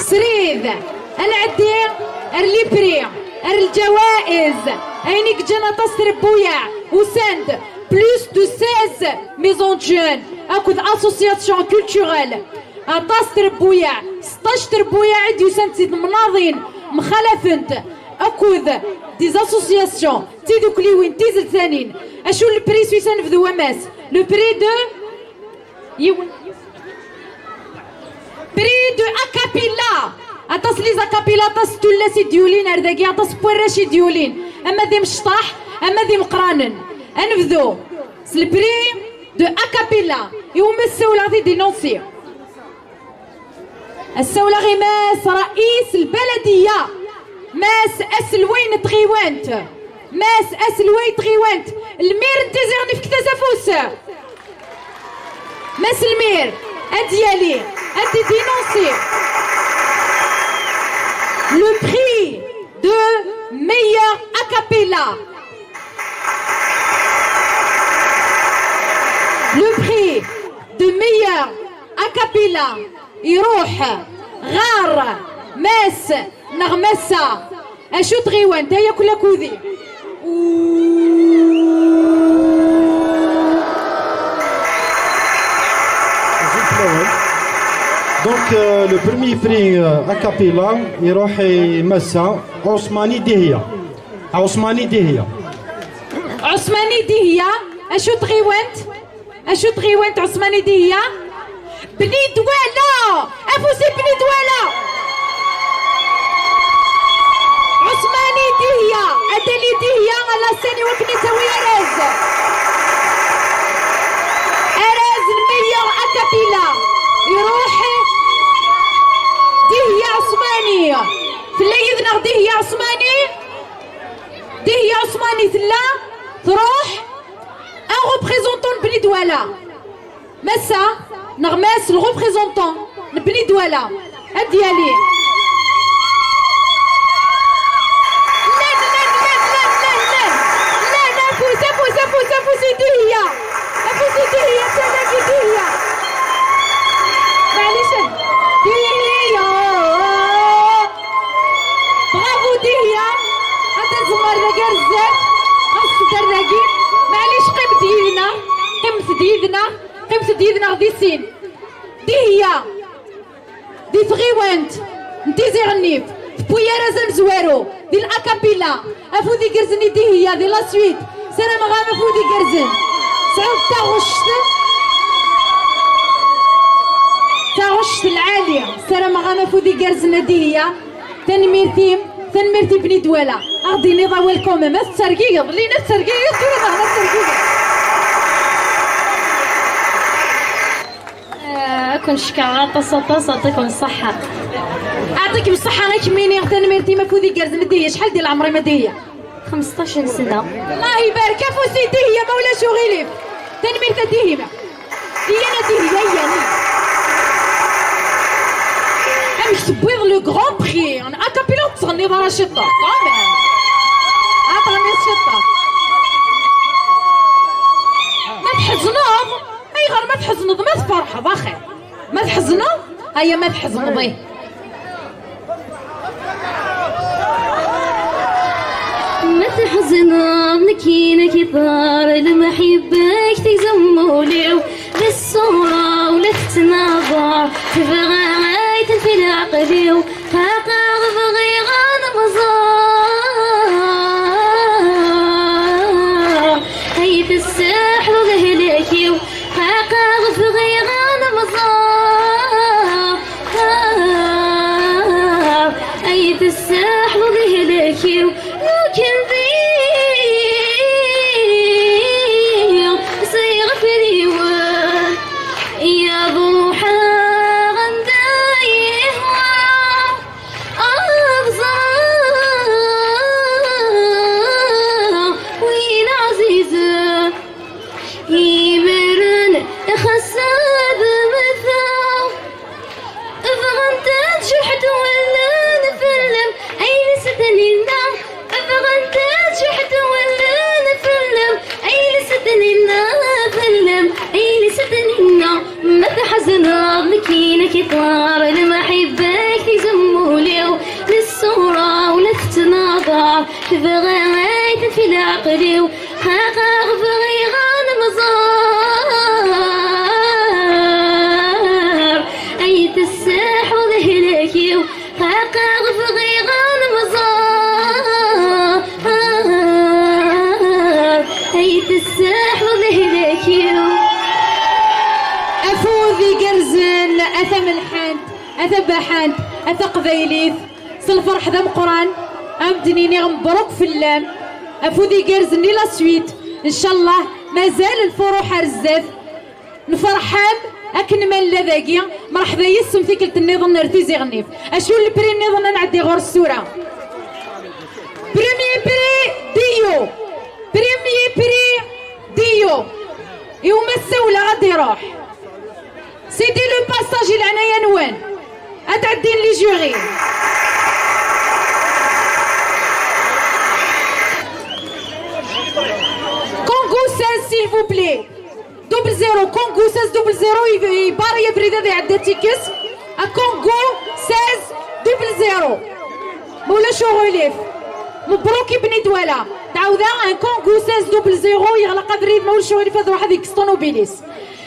سريد انا عدي لي بري الجوائز عينيك جانا تصرف بويا وسند بلوس دو 16 ميزون جون اكود اسوسياسيون كولتوريل تصرف بويا 16 بويا عندي وسند سيد مناضين مخالفنت اكود دي اسوسياسيون تيدوك لي وين تيزل ثانيين اشو البري سويسان في ذواماس لو بري دو يون بري دو اكابيلا اتص لي زاكابيلا اتص تولاسي ديولين ارداكي اتص بوراشي ديولين اما ذي مشطاح اما ذي مقرانن انفذو البري دو اكابيلا يوم السولة غادي دينونسي السولة غي ماس رئيس البلدية ماس اسلوين تغيوانت ماس اسلوين تغيوانت المير انتزغني في كتاسفوس ماس المير اديالي ادي دينونسي le prix de meilleur a cappella. Le prix de meilleur a cappella يروح غار ماس نغمسة اشو تغيوان تايا كلها كوذي دونك لو برمي بري اكابيلا يروح يمسى عثماني دهية عثماني دهية عثماني دهية اشو تغيوانت اشو تغيوانت عثماني دهية بني دوالا افوسي بني دوالا عثماني دهية ادلي دهية على سني وكني تسوي ارز ارز المية اكابيلا يروح دهية عثماني ثلا يذنغ دهية عثماني دهية عثماني ثلا تروح ان ريبريزونتون بني دوالا مسا نغماس الريبريزونتون بني دوالا اديالي افوسي دهية افوسي دهية تلاقي دهية معليش دهية برافو دهية هذا زمر رقار الزاف خاص دراكي معليش قيمة ديدنا غدي سين دهية دي تغيوانت انتي زيغنيف بويا رازن زوارو دي الاكابيلا افودي كرزني دهية دي لا سويت سنة مغام افودي كرزن سعود تاغشت العالية سنة مغام افودي كرزن دهية تنميرتي بني دوالا اغدي نضا ويلكم ما تسرقيض لينا تسرقيض كيما ما تسرقيض كون شكرا طاس يعطيكم الصحة يعطيكم الصحة غير كميني غتان ميرتي ما فودي كرز مدية شحال ديال العمر مدية 15 سنة الله يبارك افوسي دهية مولا شو غيليف تنميرتا دهية ديانا دهية يعني امش تبويض لو غران بري انا اكابيلا تصغني ضرا شطة كامل عطاني الشطة ما تحزنوض اي غير ما تحزنوض ما تفرحض اخي ما تحزنوا هيا ما تحزنوا ما تحزنوا نكي طار المحبك تزمولي بالصورة ولا تتناظر في غاية في العقل وخاقا بغي غان مزار هيت السحر وغهلكي وخاقا بغي غان مزار هيت السحر وغهلكي لكن صيغ فريوان يا ضحى غندايها أبصار وين عزيزة يمرن خساب مثال فغنتات شحت ولا نفلم أي لستني النار فغنتات شحت ولا نفلم أي لستني النار فلم أي لستني النار ما تحزن مكينك طار المحبك في زمان تبغيت في العقل وخاقا غفغي غان مزار أيت الساح وذهلكي وخاقا غفغي غان مزار أيت الساح وذهلكي أفوذي قرزن أثا ملحانت أثا بحانت أثا قبيليث صلفرح ذا مقران أمدنيني غمبروك في اللام أفوذي قرزن لا سويت إن شاء الله مازال الفروح رزاف نفرحان أكن من لذاقيا مرحبا يسم ثيكلة النظام نرتيزي غنيف أشو البري النظام نعدي غور السورة بريمي بري ديو بريمي بري ديو يوم السولة غادي يروح سيدي لو باساج العناية نوان أتعدين لي جوغي كونغو 16 s'il vous plaît double zéro كونغو 16 double zéro يبار يبرد هذا عدة تيكس كونغو 16 double zéro مولا شو غوليف مبروك ابني دولا تعوذا ان كونغو 16 double zéro يغلق بريد مولا شو غوليف هذا واحد يكستونوبيليس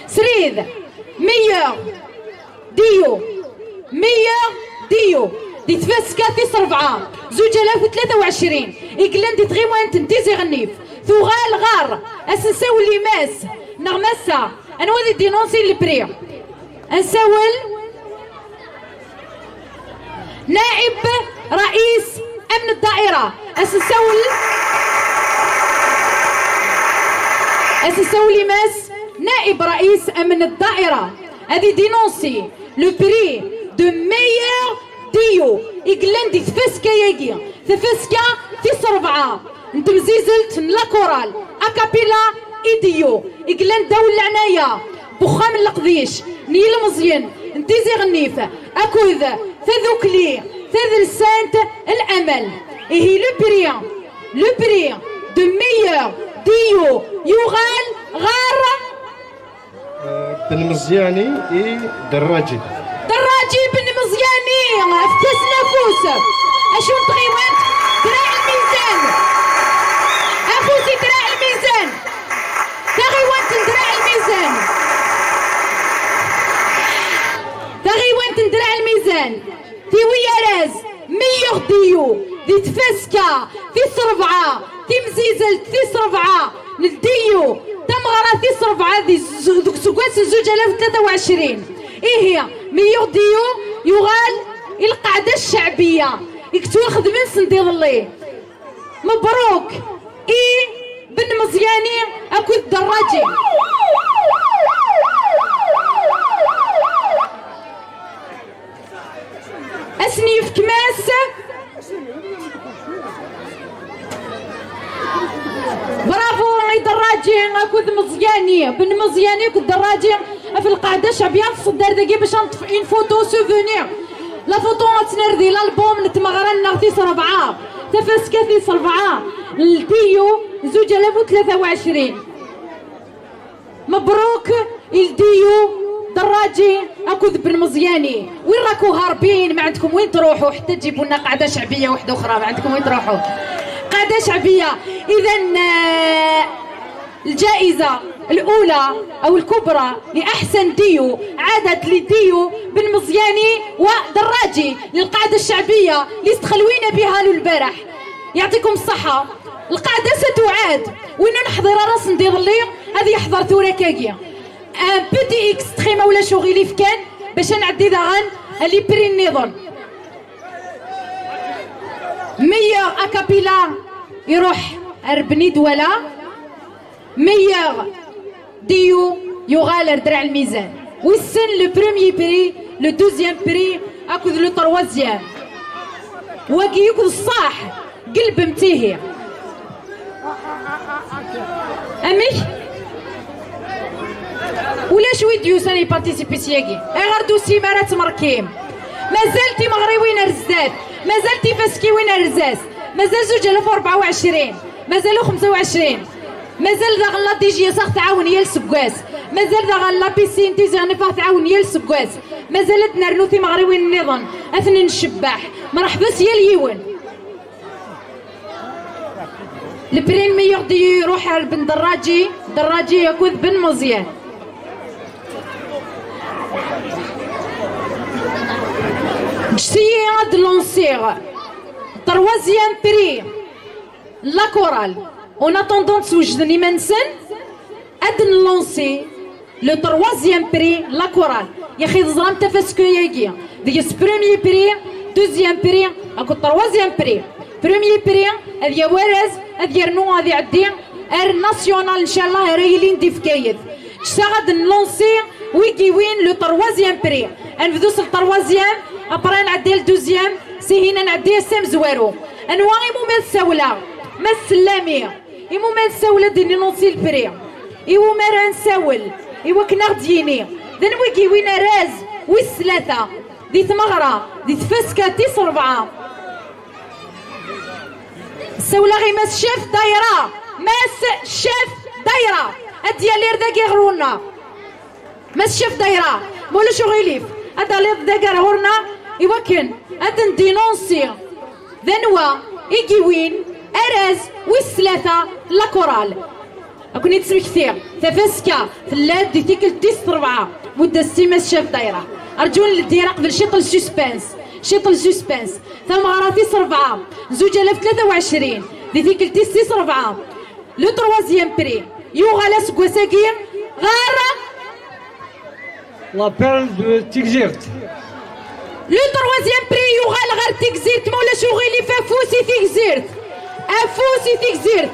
سريد ميور ديو ميور ديو دي تفاسكا تيس 4 2023 إقلان دي تغيوان تنتيزي غنيف ثوغال غار أسنساو اللي ماس نغمسا أنا وذي دينونسي البري أنساول نائب رئيس أمن الدائرة أسنساول اللي ماس نائب رئيس أمن الدائرة هذه دينونسي لو بري دو ميور ديو إقلان دي تفاسكا ياكي تفاسكا تيس 4 انت مزيزلت لا كورال اكابيلا ايديو إقلان داول العناية بخام القضيش نيل مزيان انتيزي غنيف اكوذ تذوكلي تذل سانت الامل ايه لو بري دو ميور ديو يغال غار بن مزياني اي دراجي بن مزياني افتس نفوس اشون تغيوانت دراع الميزان اخوتي دراع الميزان تغيوانت دراع الميزان في وياراز ميور ديو دي تفاسكا في 4 في مزيزل في 4 نديو تمغرا في 4 دي سكواس 2023 ايه هي ميور ديو يغال القاعدة الشعبية يكتواخذ من سنديض اللي مبروك ايه بن مزياني اكو الدراجي اسنيف كماس برافو راي دراجي اكو مزياني بن مزياني اكو الدراجي في القاعده الشعبيه تصدر دقي باش نطفئ اون فوتو سوفونير لا فوتو تنردي الالبوم نتمغرنا في 4 تفاسكا في 4 الديو 2023 مبروك الديو دراجي اكو بن مزياني وين راكو هاربين ما عندكم وين تروحوا حتى تجيبوا لنا قاعده شعبيه واحده اخرى ما عندكم وين تروحوا قاعده شعبيه اذا الجائزه الاولى او الكبرى لاحسن ديو عادت لديو بن مزياني ودراجي للقاعده الشعبيه اللي استخلوينا بها له البارح يعطيكم الصحه القاعده ستعاد وين نحضر راس ندير لي هذه يحضر ثورة كاكيا ان بيتي اكستريم ولا شغلي في كان باش نعدي داغان اللي بري النظام ميور اكابيلا يروح اربني دولا ميور ديو يغالر درع الميزان والسن لو بروميي بري لو دوزيام بري اكو لو تروازيام واقي يكون الصاح قلب متيهي امي ولا شوي ديوساني بارتيسيبي سياكي غير دوسي مرات مركيم مازالتي مغربيين رزات مازالتي فاسكيوين رزاز مازال 2024 مازالو 25 مازال ذا غلا دي جي صاح تعاون يا السكواس مازال ذا غلا بيسين تيزي غنفاح تعاون يا السكواس مازالت نرنوثي مغربيين النظام اثنين الشباح مرحبا يا اليون البرين ميور دي يروح بن دراجي ياخذ بن مزيان. J'essayais de lancer troisième prix la chorale. En attendant de s'ouvrir Mensen, de lancer le troisième prix la chorale. يا أخي ظلمت تفسك يجي. ديس premier prix, deuxième prix, أكو troisième prix. Premier prix هذي ورز هذي رنو هذي عدي national إن شاء الله رايلين دي فكايد. j'essayais de lancer ويجي وين le troisième prix. نبدو في التروازيام ابرا نعدي الدوزيام سي هنا نعدي سام زوارو انواع مو مال ساوله ما السلامي مو مال ساوله ديني نوصي البري ايوا ما راه نساول ايوا كنا غديني ذن ويكي وين راز ويس ثلاثه دي ثمغره دي تفسكه تيس ربعه الساوله غي ماس شاف دايره ماس شاف دايره اديالير داكي غرونا ماس شاف دايره مولا شغيليف هذا اللي داكر هورنا يوكن هذا ندينونسي ذنوا يجي وين أراز والثلاثة لا كورال أكون تسمي كثير تفسكا ثلاث دي تيكل تيس ربعة مدة ستيمس شاف دايرة أرجون للديرة قبل شيطل سوسبانس ثم غراتيس ربعة زوج 1023 دي تيكل تيس ربعة لو تروازيام بري يوغالا سكواساكي غار لا بيرل دو تيكزيرت. لو تروازيام بري يوغال غير تيكزيرت مولا شغيلي فافوسي تيكزيرت افوسي تيكزيرت.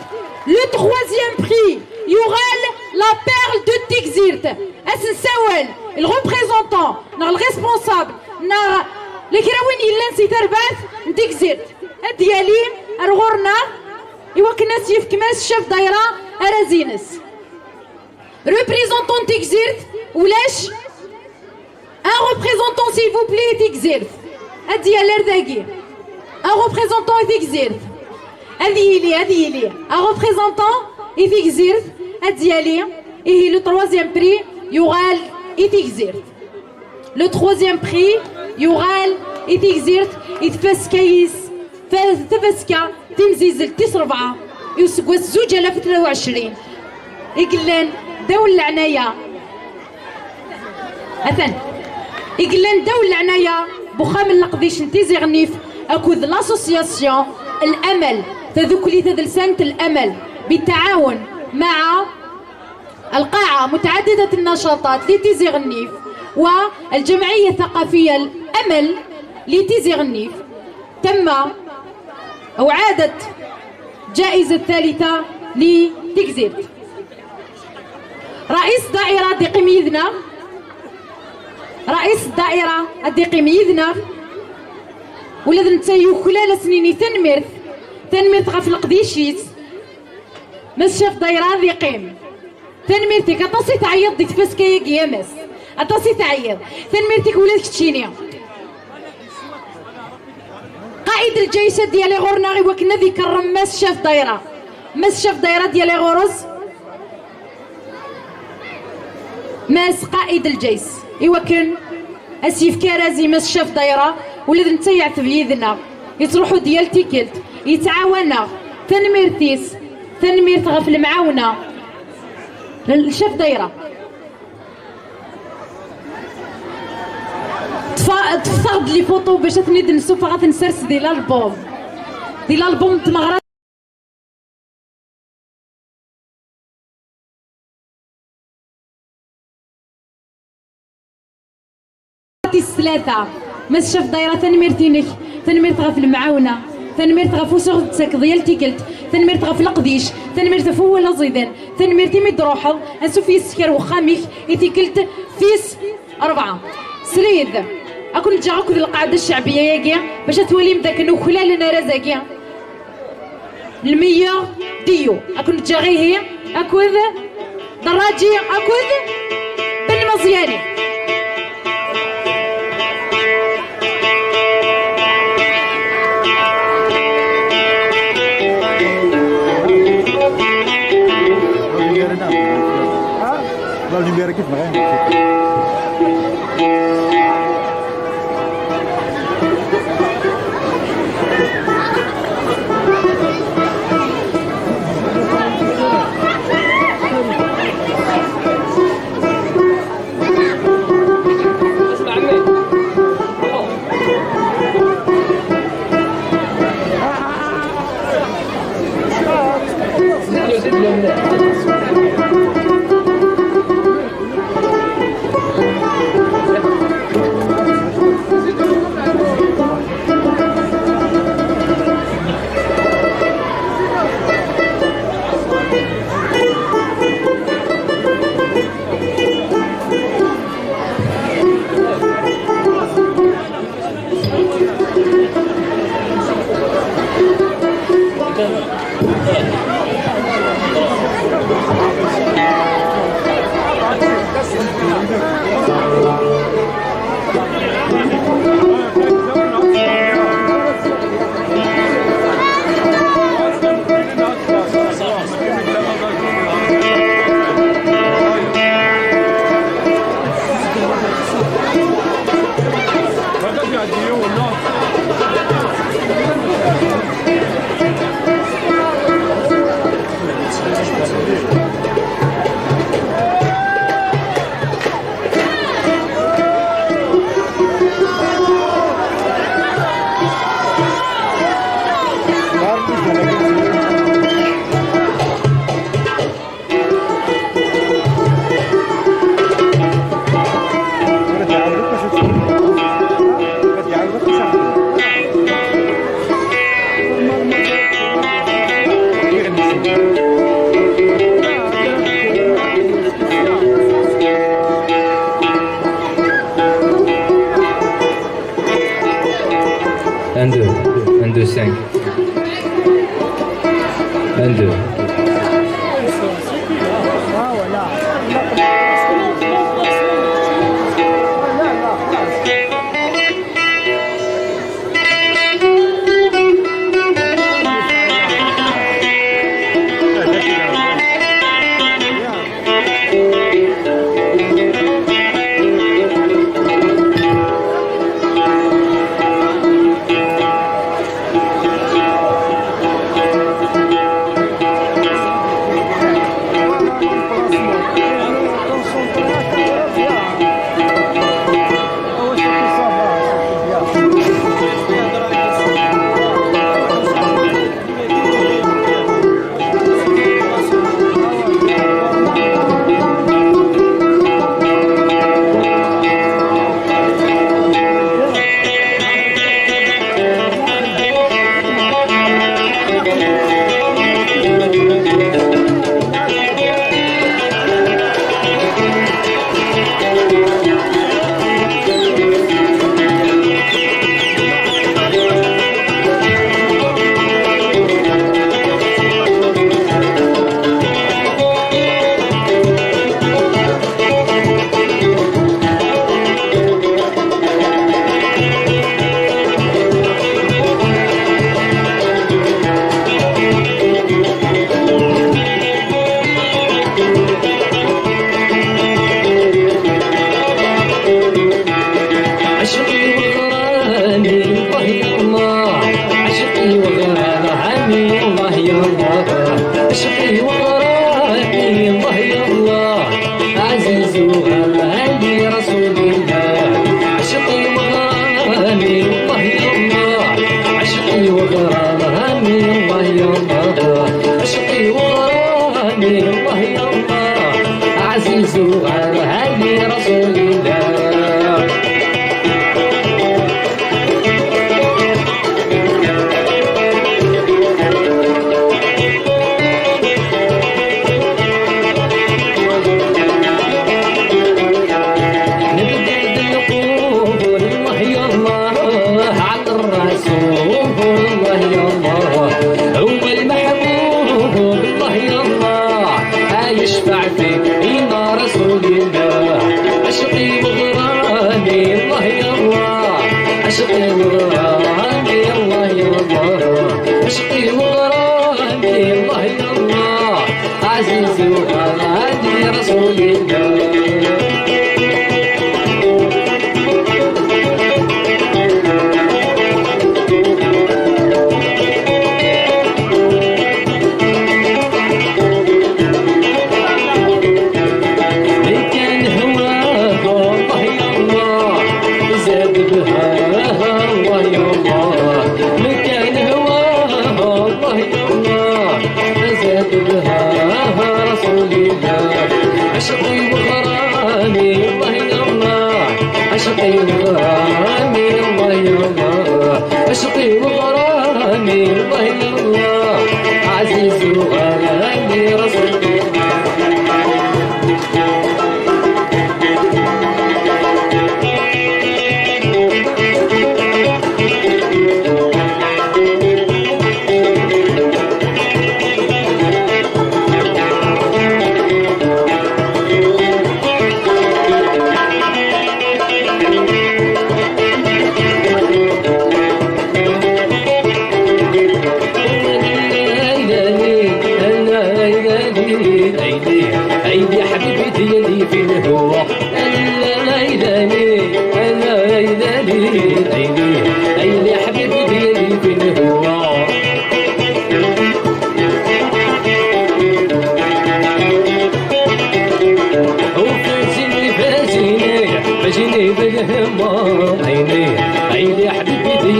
لو تروازيام بري يوغال لا بيرل دو تيكزيرت اسنساول الريبريزونطون نا الريسبونسابل نا الكراوين يلا نسي تربات تيكزيرت ديالي رغورنا ايوا كنا سيف كماس شاف دايره ارازينس ريبريزونطون تيكزيرت ولاش un représentant s'il vous plaît تيكزيرت هادي لير داكي un représentant تيكزيرت هادي لي un représentant تيكزيرت هادي لي et le troisième prix يوغال تيكزيرت le troisième prix يوغال تيكزيرت يتفسكايس تفسكا تمزيزل تيس ربعة يسقوس زوج 1023 يقلن دول العناية أثن يقلن دول العناية بخام النقديش نتيزي غنيف أكود لاسوسياسيون الأمل تذكلي تدلسانة الأمل بالتعاون مع القاعة متعددة النشاطات لتيزي غنيف والجمعية الثقافية الأمل لتيزي غنيف تم أو عادت جائزة ثالثة لتيكزيرت. رئيس دائرة دي قميذنا رئيس الدائرة دي قميذنا ولاد نتايو خلال سنين تنميرت غف القديشيت مس شاف دايرة ذي قيم تنميرتك أطاسي تعيط دي تفسكايا قيامس أطاسي تعيط تنميرتك ولاد كتشينيا قائد الجيش ديالي غورنا غي وكنا ذي كرم مس شاف دايرة ديالي غورز ماس قائد الجيش يوكن اسيف كرازي مس شاف دايره ولاد نتايع تبيذنا يتروحوا ديال تيكلت يتعاونا تنميرت غف المعاونه شاف دايره تفقد لي فوطو باش تنيد نسوف غتنسرس ديال الالبوم تمغرا الثلاثة مس شاف دايرة تنميرت غف المعاونة تنميرت غف وسغتك ديال تيكلت تنميرت غف القديش تنميرت فولا زيدان تنميرتي ميد روحض انسو في السكر وخاميك تيكلت فيس 4 سريد اكون جاكو القاعدة الشعبية ياكيا باش تولي مداك انو خلال انا رازاكيا المية ديو اكون جاغي هي اكوذ دراجي اكوذ بن مزياني لازم يركب معايا. Un, deux, un, deux, cinq. Un, deux.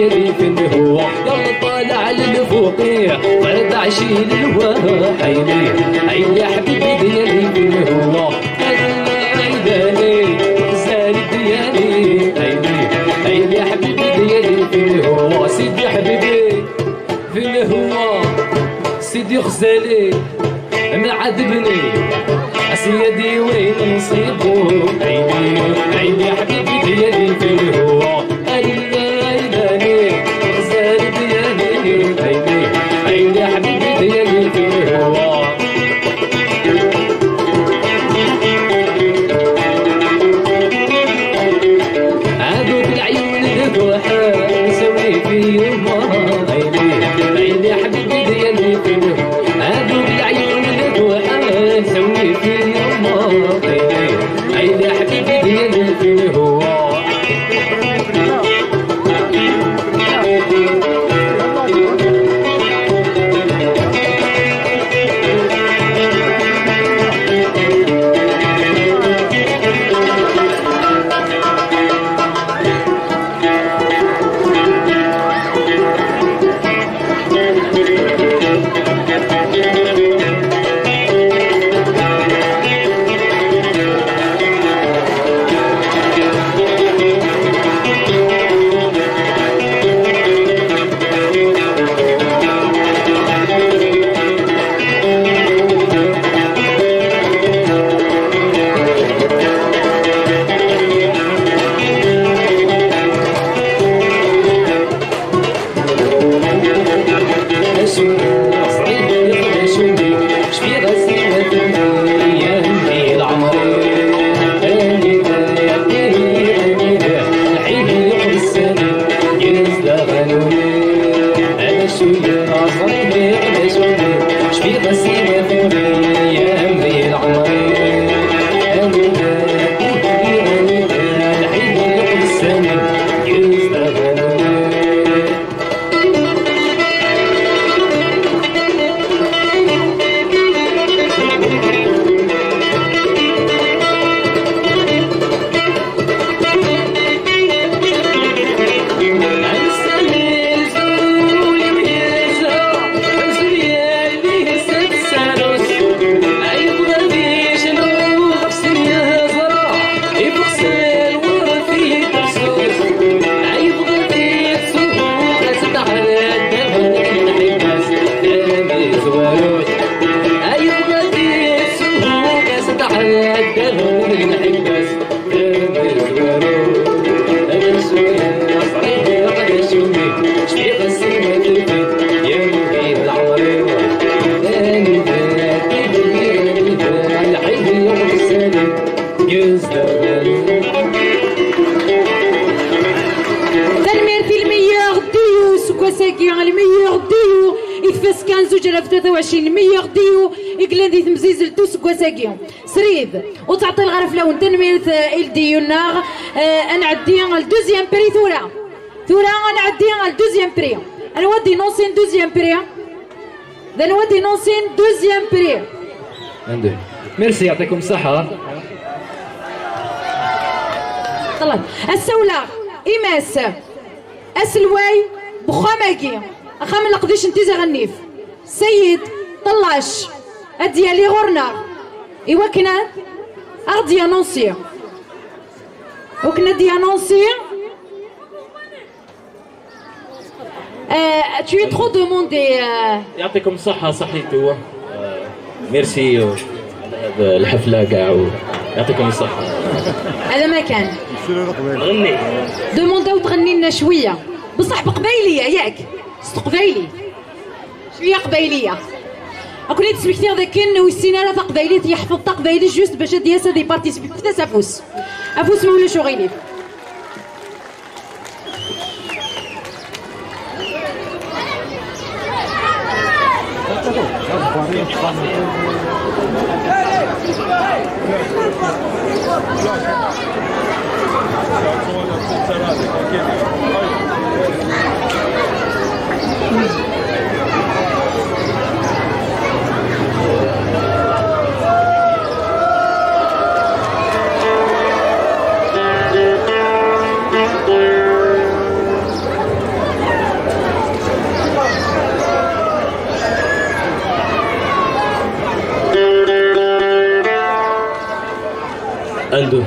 ديالي فين هو يلا طالع للفوقيه بعد عشيل الهوا عيني حبيبي ديالي فين هو عيداني غزال ديالي عيني حبيبي ديالي فين هو سيدي حبيبي فين هو سيدي غزالي معذبني سيدي وين نصيبو عيني حبيبي ديالي فين هو عيداني غزال ديالي عيني حبيبي ديالي فين هو عادوا بالعيون الذبوحة نسوي فيهم عيني حبيبي ديالي فين هو عادوا بالعيون الذبوحة نسوي فيهم عيني حبيبي ديالي فين هو le meilleur duo يتفاس كان زوج 2023 الميور ديو إقلاندي تمزيز لتوس كواساكيو سريد وتعطي الغرف لون تنمية الديو ناغ نعدي الدوزيام بري ثورا نعدي الدوزيام بري انا ودي نونسين دوزيام بري ذا نودي نونسين دوزيام بري عنده ميرسي يعطيكم الصحة. طلع السولة إماس أسلواي بخاماكي أخام لقديش انتي غنيف سيد طلاش أديالي غورنا إيوكنا أغدي أنونسي وكنا دي أنونسي tu es trop demandé يعطيكم الصحة صحيتو ميرسي على هذا الحفلة كاع يعطيكم الصحة. هذا ما كان غني دومونداو تغني لنا شوية بصح بقبايلية ياك قبايلي شوية قبايلية أكون تسمكتي ذاك ويسينا لا قبايلية يحفظ قبايلي جوست باش دياسا دي بارتيسيبي كتاس أفوس مولا شغيلي عنده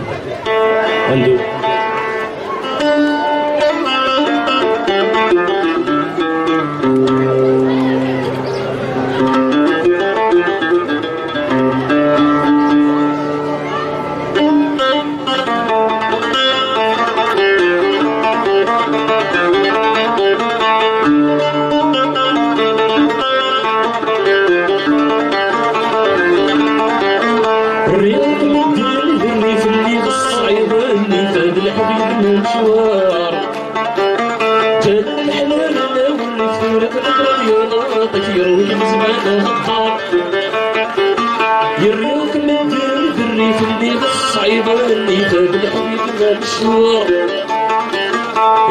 يريوك من دير في الريف اللي بالصعيبة اللي فاد الحبيب المشوار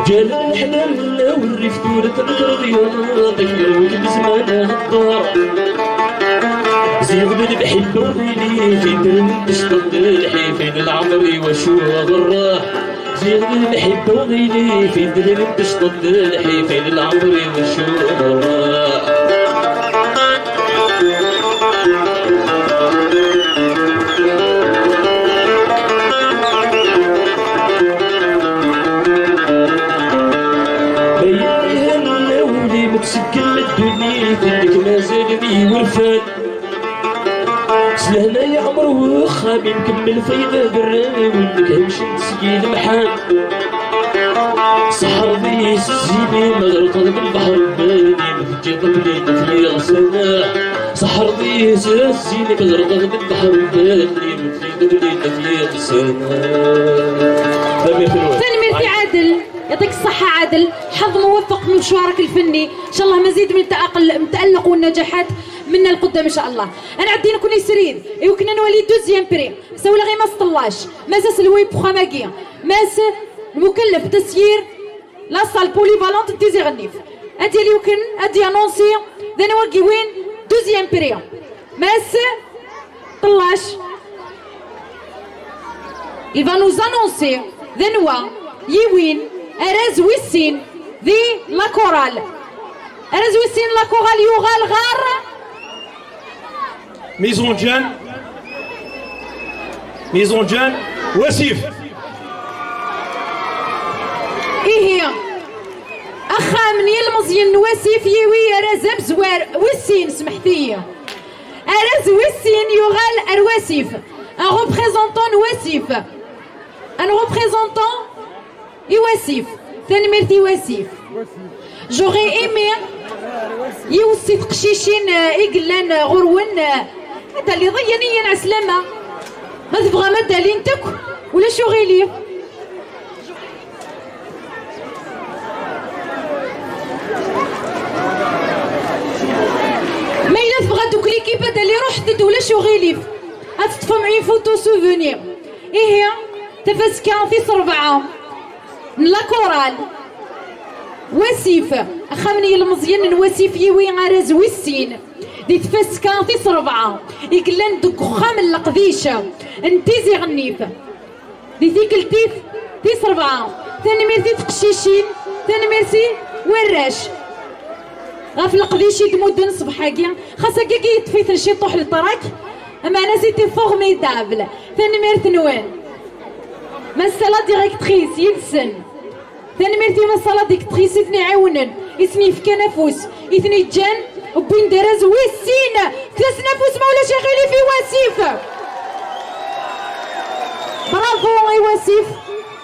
جال الحلال والريف دورة القرضيات يروك بزمانها الدار زيد من بحب وغيلي في درب تشطد الحيفين العمري وشوها غراه زيد من بحب وغيلي في درب تشطد الحيفين العمري وشوها غراه مسكن الدنيا فيك ما زالني ورفان سلهنا يا عمر وخامي مكمل فايدة براني ولك همشي تسقي المحان سحر ذي سيدي مغرق بالبحر الباني مفجي قبلي نفلي غسنا سحر ذي سيدي مغرق بالبحر الباني مفجي قبلي نفلي غسنا تنميرتي عادل يعطيك الصحة عادل، حظ موفق من مشوارك الفني، إن شاء الله مزيد من التألق والنجاحات منا القدام إن شاء الله. أنا عدينا كوني سريد، وكنا نولي دوزيام بري، سولا غير ما سطلاش، مازا سلوي بخاماكيا، ماس المكلف تسيير لا صال بوليفالونت تيزي غنيف. أدي اللي يمكن أدي أنونسي، ذا نوالكي وين دوزيام بري، ماس طلاش. Il va nous annoncer ذا نوا يوين أراز ويسين ذي لا كورال أراز ويسين لا كورال يغال غار ميزون جان وسيف إيه أخا من يلمزين وسيف يوي أراز بزوار ويسين سمحتي أراز ويسين يغال أرواسيف un représentant وسيف un représentant يوسف ثاني مرتي وسيف جوغي ايمي يوسف قشيشين إقلان غرون هذا اللي ضيني على سلامة ما تبغى مادة لينتك ولا شو غيلي ما إلا تبغى دوك ليكيب هذا اللي روح ولا شو غيلي هتطفى معي فوتو سوفونير إيه تفسكا في صربعة لا كورال وسيف خمني المزيان وسيف يوي غرز وسين دي تفسكا في صربعة يقلن دوك خام القديشة انتيزي غنيف دي ذيك التيف في صربعة ثاني ميرتي تقشيشين ثاني ميرتي وراش غاف القديشي دمودن صبحاكيا خاصة كي يطفي تنشي طوح للطراك اما انا سيتي فورميدابل ثاني ميرت نوان مسالا ديريكتريس يلسن ثاني ميرتي مسالا ديريكتريس يثني عاونن يثني فكا نفوس يثني جان وبين درز ويسين 3 نفوس مولا شغالي في وسيف برافو اي وسيف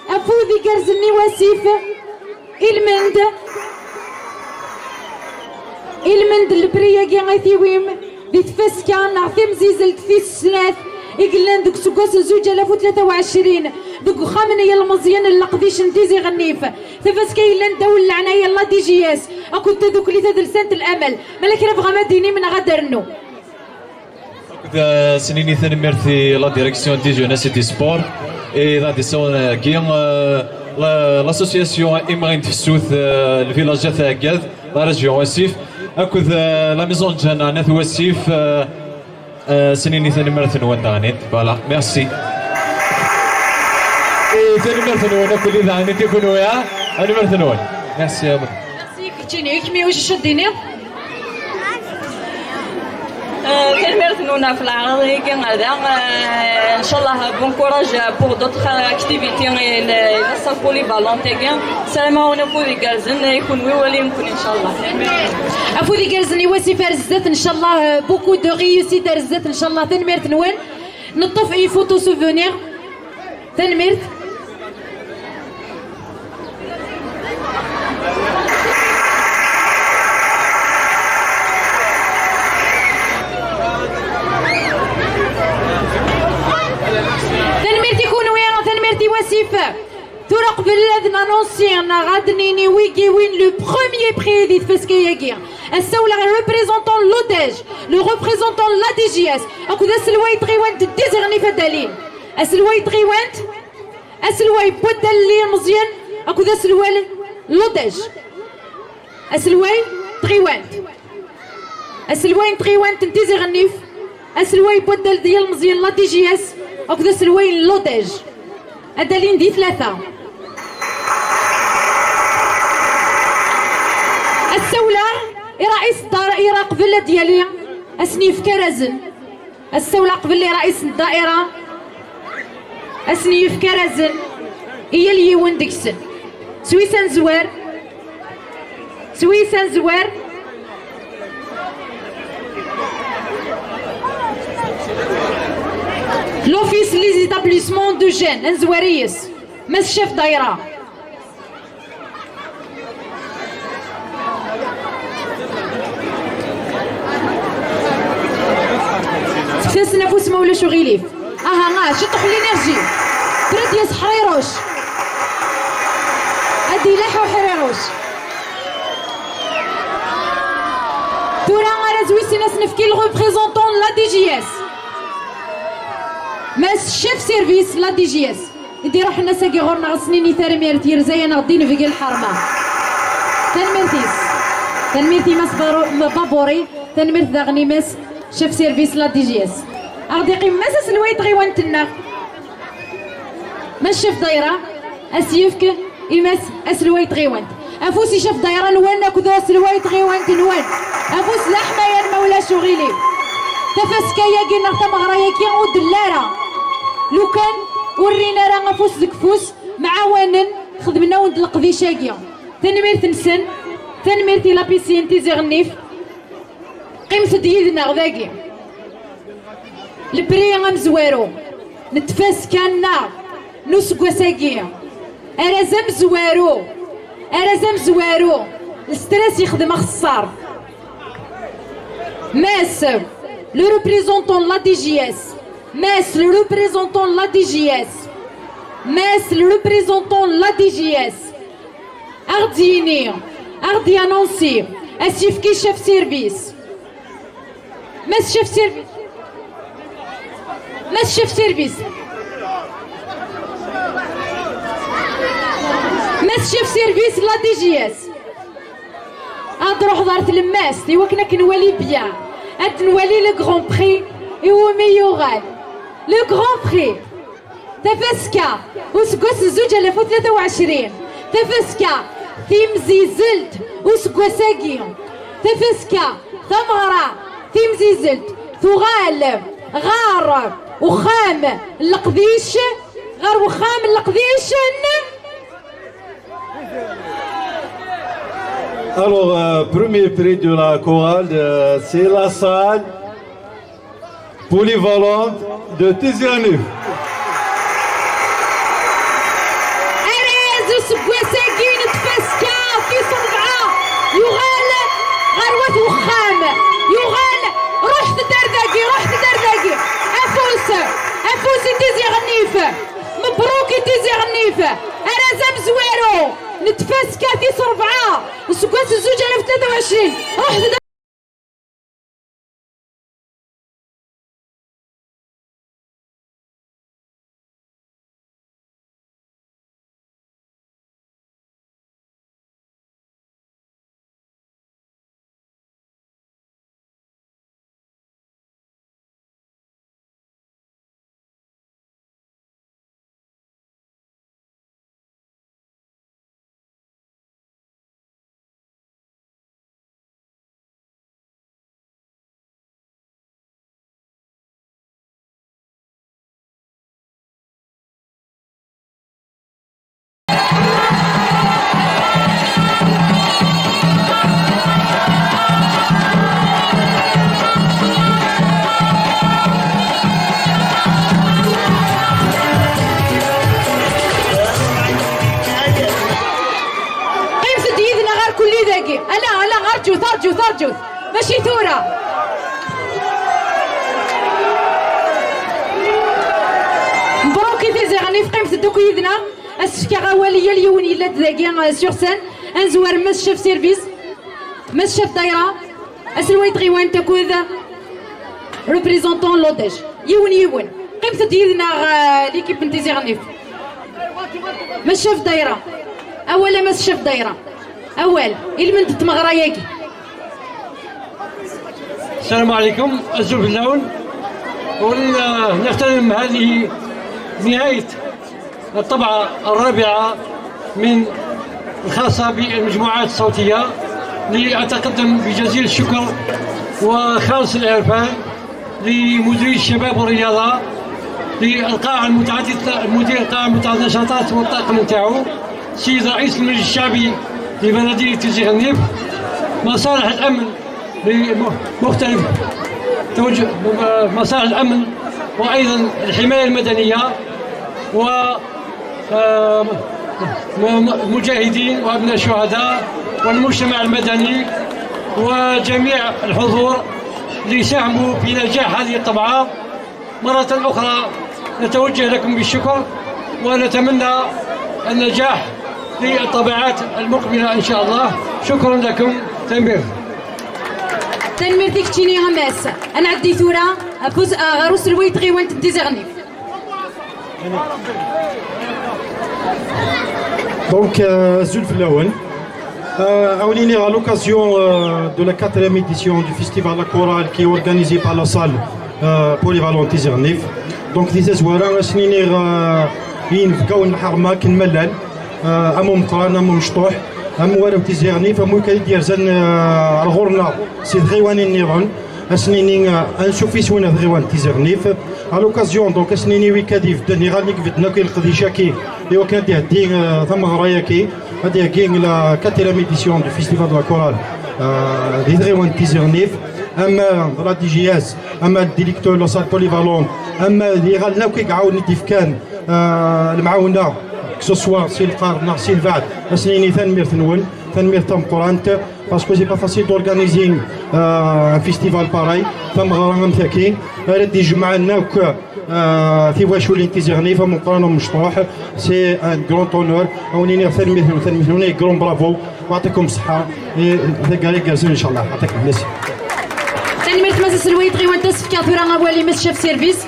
افوذي كرزني وسيف المند البريا كي غيثيويم دي تفسكا نعطي مزيزلت في السنات يقلن دوك سكاس 2023 دوك خامن يا المزيان اللقديش نتيزي غنيف تفسكا يلا نداول العناية يلا دي جي اس اكو دوك اللي تدرسنت الامل مالك نبغى مديني من غدرنو سنيني ثاني ميرثي لا ديريكسيون دي جوناس دي سبور اي غادي سون كيان لاسوسياسيون ايمرين تفسوث الفيلاج تاع كاذ لا ريجيون وسيف اكو لا ميزون جانا ناث وسيف سنيني ثاني مرة نوان دانيت فوالا ميرسي ثاني مرة نوان اكو اللي دانيت يكون وياه انا مرة نوان ميرسي يا بن ميرسي كتشيني كمي واش شديني تنمرت نونا في العرض هيك هذا ان شاء الله بون كوراج بور دوطخ اكتيفيتي لا سال بوليفالون تاعي سلامة ونفو لي كارزن يكون ويولي يمكن ان شاء الله افو لي كارزن يواسي فارزات ان شاء الله بوكو دو ريوسيت رزات ان شاء الله تنمرت نوان نطف اي فوتو سوفونير تنمرت وسيفة تورا قبل هذا نونسينا غادنيني ويكي وين لو بروميير بري دي تفسكياكيا السولا ريبريزونطون لوديج لو ريبريزونطون لا دي جي اس اكو ذا سلواي تغيوانت ديزغني فدالين اسلواي تغيوانت اسلواي بودال لي مزيان اكو ذا سلوال لوديج اسلواي تغيوانت اسلواي تغيوانت ديزغنيف اسلواي بودال ديال مزيان لا دي جي اس اكو ذا سلواي لوديج الدليل دي ثلاثة السولة رئيس الدائرة قبل ديالي أسنيف كرزن السولة قبل رئيس الدائرة أسنيف كرزن هي اللي وندكسن سويسان زوار سويسان زوار l'office les établissements de jeunes انزواريس مس شيف دايره سكسس نفوس مولا شو غيليف اها شطح الانرجي برد يا حريروش ادي لحو حريروش تورا انا زويسي ناس نفكي الريبريزونطون لا دي جي اس ماس شيف سيرفيس لا دي جي اس ندير روح الناس كي غورنا غسنيني ثارمير تير زين غدين في الحرمه تنميرتي ماس بابوري تنميرت داغني ماس شيف سيرفيس لا دي جي اس غادي قيم ماس سلويت غيوانتنا ماس شيف دايره اسيفك يماس اسلويت غيوانت افوسي شيف دايره نوان كذا سلويت غيوانت نوان افوس لحمه يا مولا شغيلي تفسكايا كي تمغرايا كي ودلاره لو كان ورينا راه فوس دكفوس معاونن خدمنا ود القضيشاكيا تنميرت نسن تنميرتي لا بيسين تيزي غنيف قيمت ديدنا غداكي البري غنزوارو نتفاسكانا نسكوا ساكيا ارازم زوارو الستريس يخدم خسار ماس le représentant la DGS Metz le représentant la DGS Metz le représentant la DGS Ardi annoncer Asif qui chef service Metz chef service Metz chef service Metz chef service la DGS أدروح دارت الماس يوكنا كنولي بيان نولي لو غران بري هو ميورال لو غران بري تفسكا وسكوس 2023 تفسكا تيمزيزلت وسكوساكي تفسكا ثمرة تيمزيزلت ثغال غار وخام القديش غار وخام القديش Alors, premier prix de la chorale, c'est la salle polyvalente de Tizianif. أريز سبوساكين تفسكا في صنعاء يغال غروة وخام يغال رحت درداكي أفوس تيزي غنيف مبروك تيزي غنيف أرازم زوارو نتفاسكا في صربعة وسكوات 2023 رحت كل ذاكي الا ارجوث ماشي ثوره. مبروك تيزيغني في قيمه الدوك يدنا اسفكا غواليه اليوني لا ذاكي سور سان انزوار مس شاف سيرفيس مس شاف دايره اسلويت غيوان تكوذ ريبريزونطون لوديج يون قيمه ديالنا ليكيب من تيزيغنيف مس شاف دايره اولا مس شاف دايره اول المنت تمغرا ياكي. السلام عليكم الزوج اللون ونغتنم هذه نهاية الطبعة الرابعة من الخاصة بالمجموعات الصوتية لأتقدم بجزيل الشكر وخالص العرفان لمدير الشباب والرياضة للقاعة المتعددة المدير القاعة المتعددة النشاطات والطاقم نتاعو السيد رئيس المجلس الشعبي لبلدية تيزيغنيف مصالح الأمن بمختلف توجه مصالح الأمن وأيضا الحماية المدنية والمجاهدين وأبناء الشهداء والمجتمع المدني وجميع الحضور اللي ساهموا في نجاح هذه الطبعة. مرة أخرى نتوجه لكم بالشكر ونتمنى النجاح للطبعات المقبلة إن شاء الله. شكرا لكم. تنمير ديك تشيني غماس انا عندي ثوره فوز غروس الويت غيوان تيزيغنيف. دونك الزلف الاول اوليني à l'occasion de la 4e édition du festival La Chorale qui est organisé par la salle polyvalente Tizernif. Donc دي زوارا سنيني ينفقاو الحرمه كنملال امو مطران امو مشطوح اموالو تيزيغني فمو كيدير زن الغورنا سي غيواني النيرون اسنيني انشوفي سوينا غيوان تيزيغنيف على لوكازيون دونك اسنيني ويكاديف دني غاليك بدنا كي القديشاكي ايوا كان دي ثم غراياكي هادي كاين لا 4e édition du festival de la chorale دي غيوان تيزيغنيف اما لا دي جي اس اما الديريكتور لا سال بوليفالون اما اللي غالنا كيعاوني ديفكان المعاونه كسوسوا سي القرن سي البعد اسنيني ثنمير ثنون ثنمير تم قرانت باسكو سي با فاسيل دورغانيزي ان فيستيفال باراي ثم غرام ثاكي ردي جمعنا وك في واشولي تيزيغني فمن قران مشطوح سي ان غران اونور اونيني ثنمير ثنون غران برافو ويعطيكم الصحه ثقالي كازون ان شاء الله يعطيكم ميرسي. تنمير تماس الويت غيوان تسف كاثورا غوالي مس شاف سيرفيس.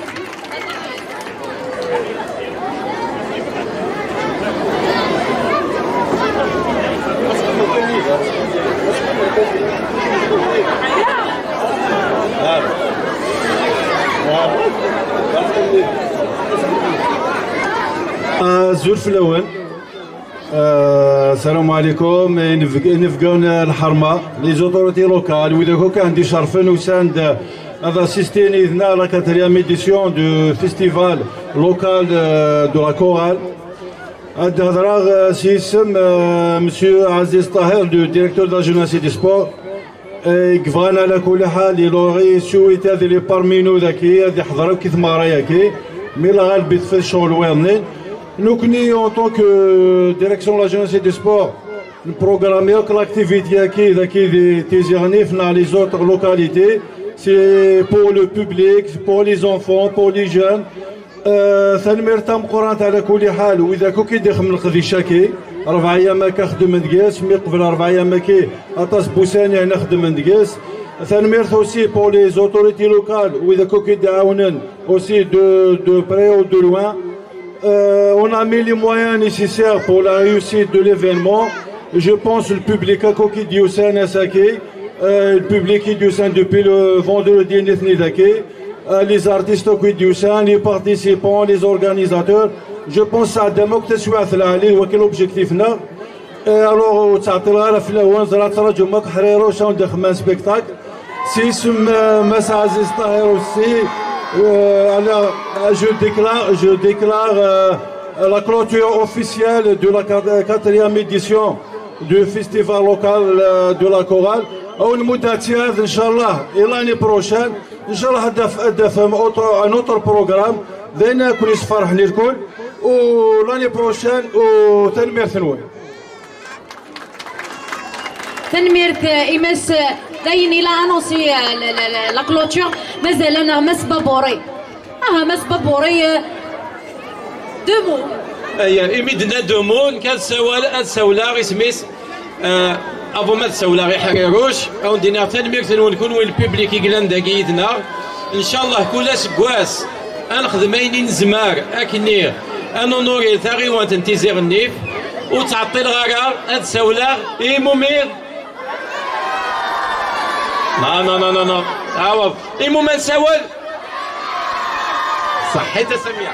الزلف الاول السلام عليكم. نفقون الحرمه لي زوتوريتي لوكال واذا كان عندي شرفن وساند هذا سيستيني ذنا لا 4e édition du festival local de la chorale. هاد الهضره سي اسم مسيو عزيز طاهر دو ديريكتور دو لا جوناس دي سبور كفانا على كل حال يلوغي سويت هذه لي بارمينو ذاكي هذه حضروا كي ثماره ياكي مي لا غالبي في الشغل ويرنين نوكني اون طونك ديريكسيون لا جوناس دي سبور نبروغراميو لاكتيفيتي ياكي ذاكي دي تيزيغني فنا لي زوتر لوكاليتي سي بور لو بوبليك بور لي زونفون بور لي جون ثنمير تام قرانت على كل حال واذا كو كيدخل من القديشاكي 4 ايام كنخدم ندقاس مي قبل 4 ايام كي اطاس بوساني نخدم ندقاس ثنمير اوسي بور لي زوتوريتي لوكال واذا كو كيدعاونن اوسي دو بري او دو لوان on a mis les moyens nécessaires pour la réussite de l'événement. Je pense le public a qui dit au sein le public qui dit au sein depuis le vendredi les artistes qui dit au sein, les participants, les organisateurs. Je pense à Demok Tessuat Lali, quel objectif là. Alors, Tsatlala Flawan, Zalatra Jumak Harero, chant de un spectacle. Si ce Massazis Tahir aussi. Je déclare la clôture officielle de la 4e édition du festival local de la chorale. Inch'Allah, et l'année prochaine, Inch'Allah, un autre programme. L'année prochaine, au Tenmer Fenoui. تنميرت إماس داين إلى أنونسي لا كلوتشر مازال أنا مس بابوري مس بابوري دو مو إميدنا دومون كان سوالا اسميس افو ما تسولا غير حريروش او ندينا تنمير ونكون وين البيبليك يقلان داكي يدنا ان شاء الله كل سكواس انخدم اين نزمار اكني انونوري ثاغي وانت نتيزير النيف وتعطي الغرار هاد سولا ايمومير لا عوض ايمومير سوال صحيت سميع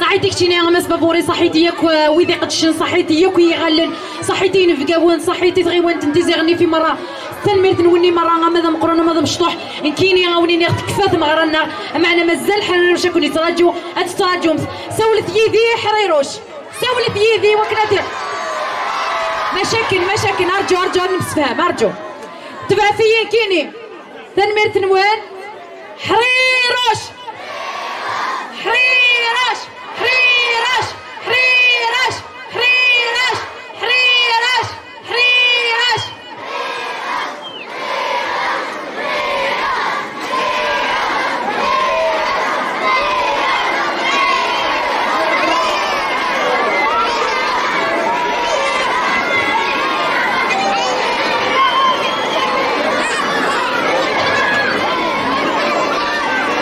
صحيتي كتيني غمس بابوري صحيتي ياك ويدي قدشن صحيتي ياك يغلن صحيتي نفقاون صحيتي تغيوان تنتيزيغني في مرة تنميرت نوني مرة ماذا مقرون ماذا مشطوح انكيني غاونيني كفات مغرنا معنا مازال حريروش كون يتراجو اتتراجو سولت يدي حريروش سولت يدي وكناتي مشاكل ارجو نفسفهم ارجو تبع فيا كيني تنميرت نوان حريروش حريروش حريروش حريروش حريروش حريروش حريروش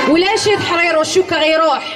ولا شي حريروش شو كغيروح